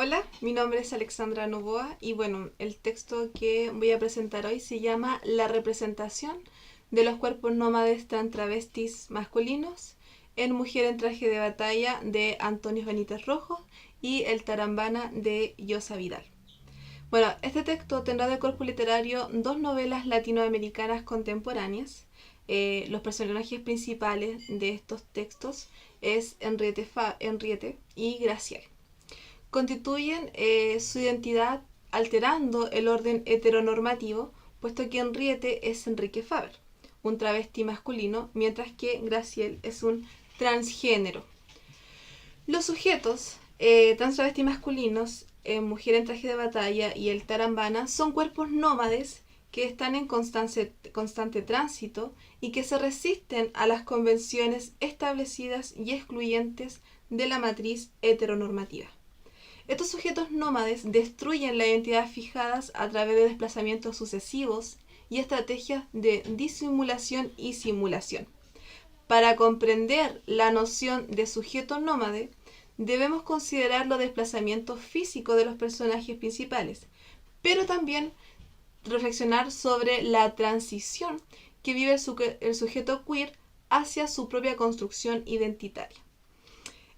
Hola, mi nombre es Alexandra Novoa y bueno, el texto que voy a presentar hoy se llama La representación de los cuerpos nómades travestis masculinos en Mujer en traje de batalla de Antonio Benítez Rojo y El Tarambana de Yosa Vidal. Bueno, este texto tendrá de cuerpo literario dos novelas latinoamericanas contemporáneas. Los personajes principales de estos textos es Henriette y Graciela. Constituyen su identidad alterando el orden heteronormativo, puesto que Henriette es Enrique Faber, un travesti masculino, mientras que Graciel es un transgénero. Los sujetos trans travesti masculinos, Mujer en traje de batalla y El Tarambana, son cuerpos nómades que están en constante tránsito y que se resisten a las convenciones establecidas y excluyentes de la matriz heteronormativa. Estos sujetos nómades destruyen la identidad fijadas a través de desplazamientos sucesivos y estrategias de disimulación y simulación. Para comprender la noción de sujeto nómade, debemos considerar los desplazamientos físicos de los personajes principales, pero también reflexionar sobre la transición que vive el sujeto queer hacia su propia construcción identitaria.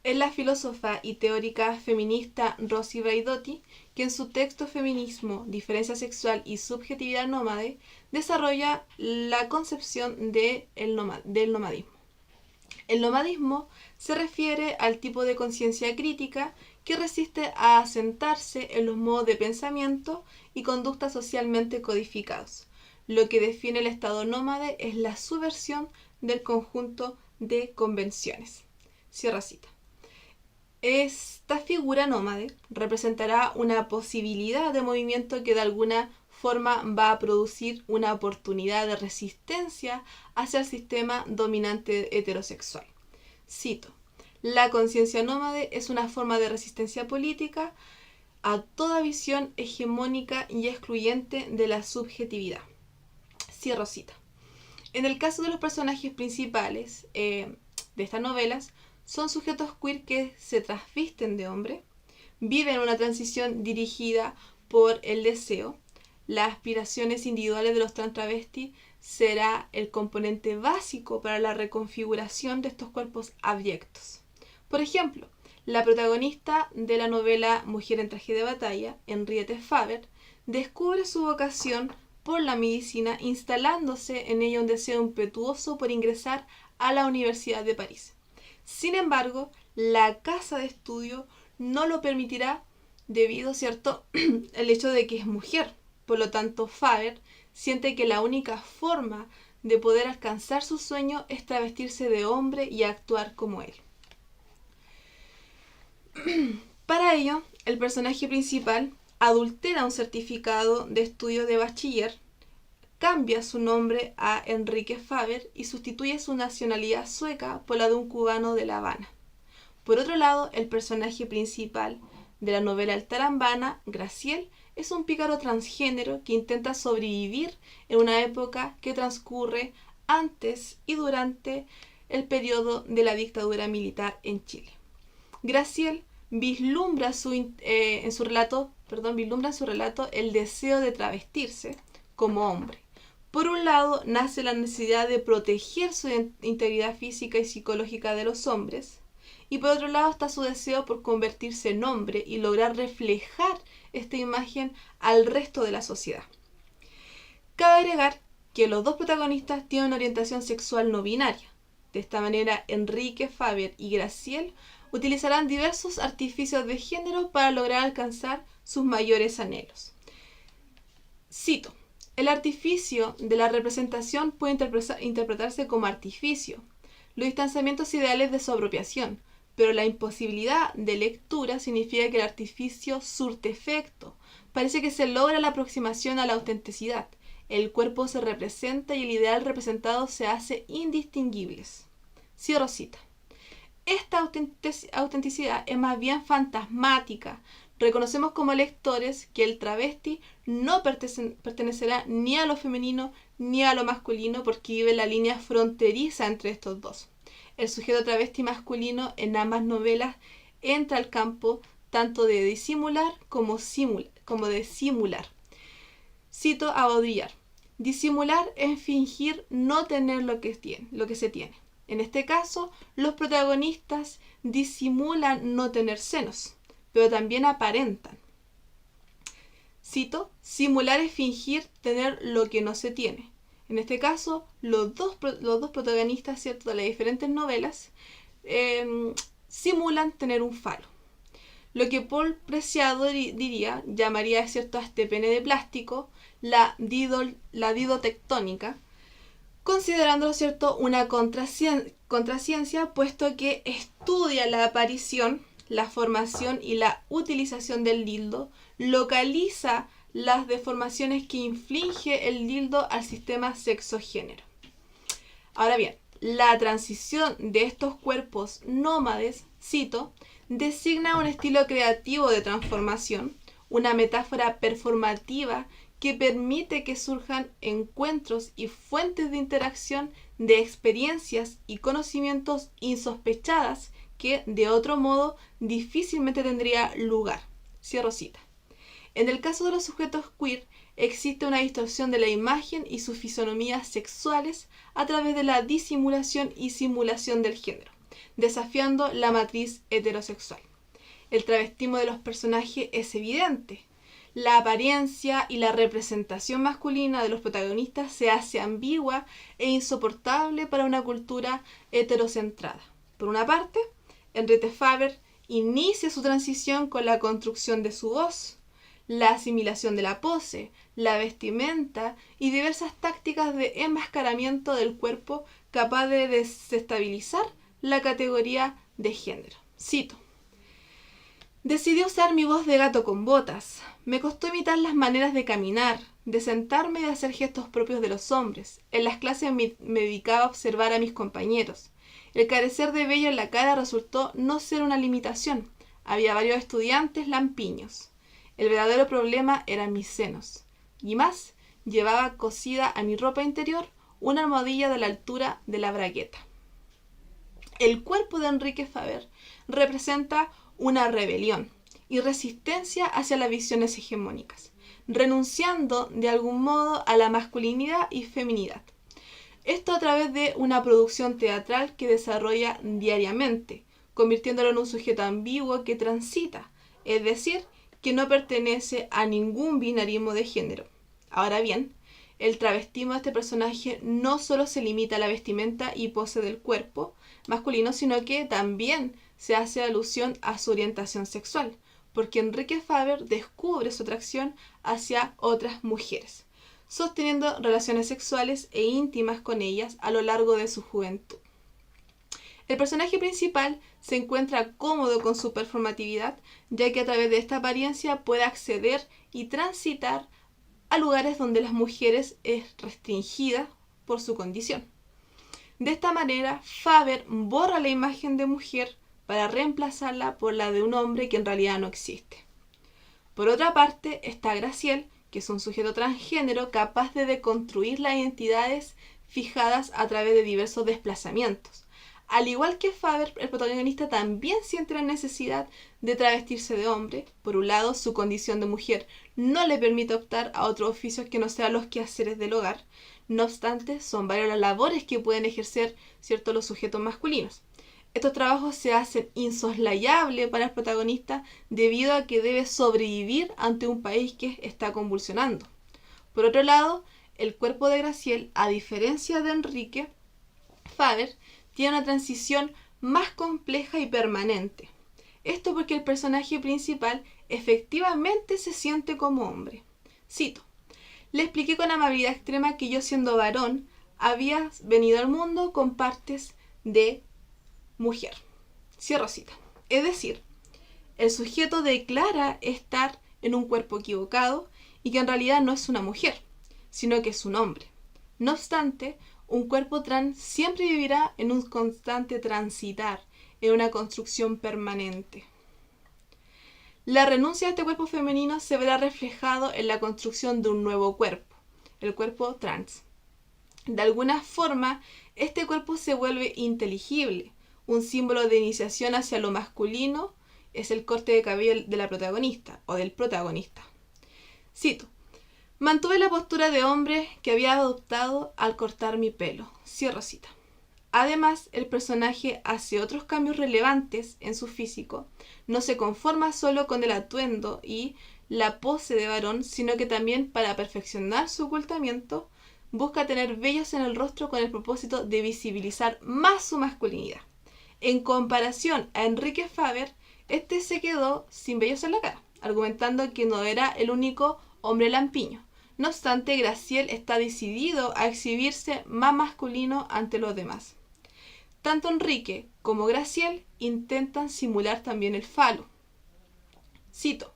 Es la filósofa y teórica feminista Rosy Braidotti que en su texto Feminismo, Diferencia Sexual y Subjetividad Nómade desarrolla la concepción del nomadismo. El nomadismo se refiere al tipo de conciencia crítica que resiste a asentarse en los modos de pensamiento y conducta socialmente codificados. Lo que define el estado nómade es la subversión del conjunto de convenciones. Cierra cita. Esta figura nómade representará una posibilidad de movimiento que de alguna forma va a producir una oportunidad de resistencia hacia el sistema dominante heterosexual. Cito: la conciencia nómade es una forma de resistencia política a toda visión hegemónica y excluyente de la subjetividad. Cierro cita. En el caso de los personajes principales de estas novelas, son sujetos queer que se trasvisten de hombre, viven una transición dirigida por el deseo. Las aspiraciones individuales de los trans travestis será el componente básico para la reconfiguración de estos cuerpos abyectos. Por ejemplo, la protagonista de la novela Mujer en traje de batalla, Henriette Faber, descubre su vocación por la medicina, instalándose en ella un deseo impetuoso por ingresar a la Universidad de París. Sin embargo, la casa de estudio no lo permitirá debido, ¿cierto?, el hecho de que es mujer. Por lo tanto, Faber siente que la única forma de poder alcanzar su sueño es travestirse de hombre y actuar como él. Para ello, el personaje principal adultera un certificado de estudio de bachiller, cambia su nombre a Enrique Faber y sustituye su nacionalidad sueca por la de un cubano de La Habana. Por otro lado, el personaje principal de la novela El Tarambana, Graciel, es un pícaro transgénero que intenta sobrevivir en una época que transcurre antes y durante el periodo de la dictadura militar en Chile. Graciel vislumbra en su relato el deseo de travestirse como hombre. Por un lado, nace la necesidad de proteger su integridad física y psicológica de los hombres, y por otro lado está su deseo por convertirse en hombre y lograr reflejar esta imagen al resto de la sociedad. Cabe agregar que los dos protagonistas tienen una orientación sexual no binaria. De esta manera, Enrique Faber y Graciel utilizarán diversos artificios de género para lograr alcanzar sus mayores anhelos. Cito: el artificio de la representación puede interpretarse como artificio, los distanciamientos ideales de su apropiación, pero la imposibilidad de lectura significa que el artificio surte efecto. Parece que se logra la aproximación a la autenticidad. El cuerpo se representa y el ideal representado se hace indistinguibles. Cierro cita. Esta autenticidad es más bien fantasmática. Reconocemos como lectores que el travesti no pertenecerá ni a lo femenino ni a lo masculino porque vive la línea fronteriza entre estos dos. El sujeto travesti masculino en ambas novelas entra al campo tanto de disimular como de simular. Cito a Baudrillard: disimular es fingir no tener lo que se tiene. En este caso, los protagonistas disimulan no tener senos, pero también aparentan. Cito: simular es fingir tener lo que no se tiene. En este caso, los dos protagonistas, ¿cierto?, de las diferentes novelas simulan tener un falo. Lo que Paul Preciado llamaría, ¿cierto?, a este pene de plástico la didotectónica, considerándolo, ¿cierto?, una contraciencia, puesto que estudia la aparición, la formación y la utilización del dildo, localiza las deformaciones que inflige el dildo al sistema sexo-género. Ahora bien, la transición de estos cuerpos nómades, cito, designa un estilo creativo de transformación, una metáfora performativa que permite que surjan encuentros y fuentes de interacción de experiencias y conocimientos insospechadas que, de otro modo, difícilmente tendría lugar. Cierro cita. En el caso de los sujetos queer, existe una distorsión de la imagen y sus fisonomías sexuales a través de la disimulación y simulación del género, desafiando la matriz heterosexual. El travestismo de los personajes es evidente. La apariencia y la representación masculina de los protagonistas se hace ambigua e insoportable para una cultura heterocentrada. Por una parte, Henriette Faber inicia su transición con la construcción de su voz, la asimilación de la pose, la vestimenta y diversas tácticas de enmascaramiento del cuerpo capaz de desestabilizar la categoría de género. Cito: decidí usar mi voz de gato con botas. Me costó imitar las maneras de caminar, de sentarme y de hacer gestos propios de los hombres. En las clases me dedicaba a observar a mis compañeros. El carecer de vello en la cara resultó no ser una limitación. Había varios estudiantes lampiños. El verdadero problema eran mis senos. Y más, llevaba cosida a mi ropa interior una almohadilla de la altura de la bragueta. El cuerpo de Henriette Faber representa una rebelión y resistencia hacia las visiones hegemónicas, renunciando de algún modo a la masculinidad y feminidad. Esto a través de una producción teatral que desarrolla diariamente, convirtiéndolo en un sujeto ambiguo que transita, es decir, que no pertenece a ningún binarismo de género. Ahora bien, el travestismo de este personaje no solo se limita a la vestimenta y pose del cuerpo masculino, sino que también se hace alusión a su orientación sexual, porque Henriette Faber descubre su atracción hacia otras mujeres, sosteniendo relaciones sexuales e íntimas con ellas a lo largo de su juventud. El personaje principal se encuentra cómodo con su performatividad, ya que a través de esta apariencia puede acceder y transitar a lugares donde las mujeres es restringida por su condición. De esta manera, Faber borra la imagen de mujer para reemplazarla por la de un hombre que en realidad no existe. Por otra parte, está Graciel, que es un sujeto transgénero capaz de deconstruir las identidades fijadas a través de diversos desplazamientos. Al igual que Faber, el protagonista también siente la necesidad de travestirse de hombre. Por un lado, su condición de mujer no le permite optar a otros oficios que no sean los quehaceres del hogar. No obstante, son varias las labores que pueden ejercer, ¿cierto?, los sujetos masculinos. Estos trabajos se hacen insoslayables para el protagonista debido a que debe sobrevivir ante un país que está convulsionando. Por otro lado, el cuerpo de Graciel, a diferencia de Henriette Faber, tiene una transición más compleja y permanente. Esto porque el personaje principal efectivamente se siente como hombre. Cito: le expliqué con amabilidad extrema que yo, siendo varón, había venido al mundo con partes de mujer. Cierro cita. Es decir, el sujeto declara estar en un cuerpo equivocado y que en realidad no es una mujer, sino que es un hombre. No obstante, un cuerpo trans siempre vivirá en un constante transitar, en una construcción permanente. La renuncia a este cuerpo femenino se verá reflejado en la construcción de un nuevo cuerpo, el cuerpo trans. De alguna forma, este cuerpo se vuelve inteligible, un símbolo de iniciación hacia lo masculino, es el corte de cabello de la protagonista o del protagonista. Cito: mantuve la postura de hombre que había adoptado al cortar mi pelo. Cierro cita. Además, el personaje hace otros cambios relevantes en su físico. No se conforma solo con el atuendo y la pose de varón, sino que también, para perfeccionar su ocultamiento, busca tener vellos en el rostro con el propósito de visibilizar más su masculinidad. En comparación a Enrique Faber, este se quedó sin vellos en la cara, argumentando que no era el único hombre lampiño. No obstante, Graciel está decidido a exhibirse más masculino ante los demás. Tanto Enrique como Graciel intentan simular también el falo. Cito: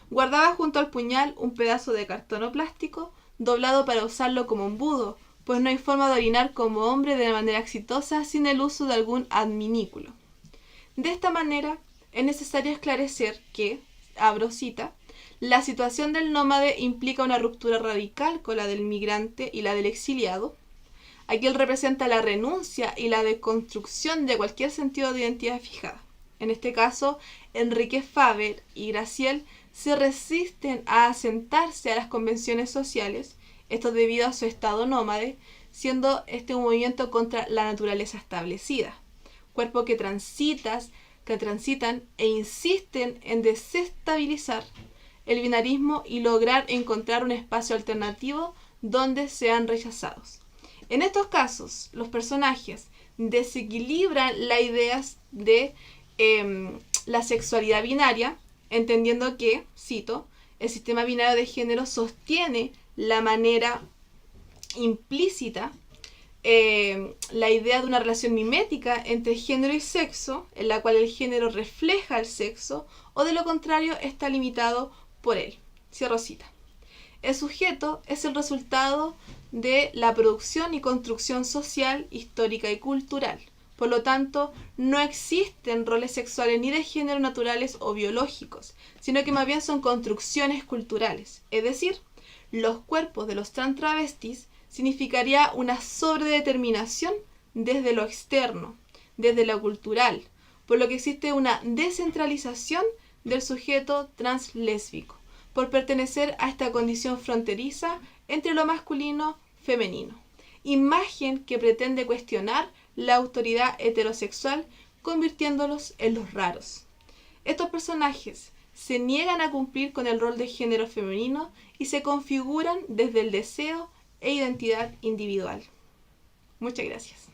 guardaba junto al puñal un pedazo de cartón o plástico doblado para usarlo como embudo, pues no hay forma de orinar como hombre de manera exitosa sin el uso de algún adminículo. De esta manera, es necesario esclarecer que, abro cita, la situación del nómade implica una ruptura radical con la del migrante y la del exiliado. Aquí él representa la renuncia y la deconstrucción de cualquier sentido de identidad fijada. En este caso, Enrique Faber y Graciel se resisten a asentarse a las convenciones sociales, esto debido a su estado nómade, siendo este un movimiento contra la naturaleza establecida. Cuerpos que transitan e insisten en desestabilizar el binarismo y lograr encontrar un espacio alternativo donde sean rechazados. En estos casos, los personajes desequilibran las ideas de la sexualidad binaria, entendiendo que, cito, el sistema binario de género sostiene la manera implícita la idea de una relación mimética entre género y sexo, en la cual el género refleja el sexo, o de lo contrario está limitado por él. Cierro cita. El sujeto es el resultado de la producción y construcción social, histórica y cultural. Por lo tanto, no existen roles sexuales ni de género naturales o biológicos, sino que más bien son construcciones culturales. Es decir, los cuerpos de los trans travestis significaría una sobredeterminación desde lo externo, desde lo cultural, por lo que existe una descentralización del sujeto translésbico, por pertenecer a esta condición fronteriza entre lo masculino y femenino. Imagen que pretende cuestionar la autoridad heterosexual, convirtiéndolos en los raros. Estos personajes se niegan a cumplir con el rol de género femenino y se configuran desde el deseo e identidad individual. Muchas gracias.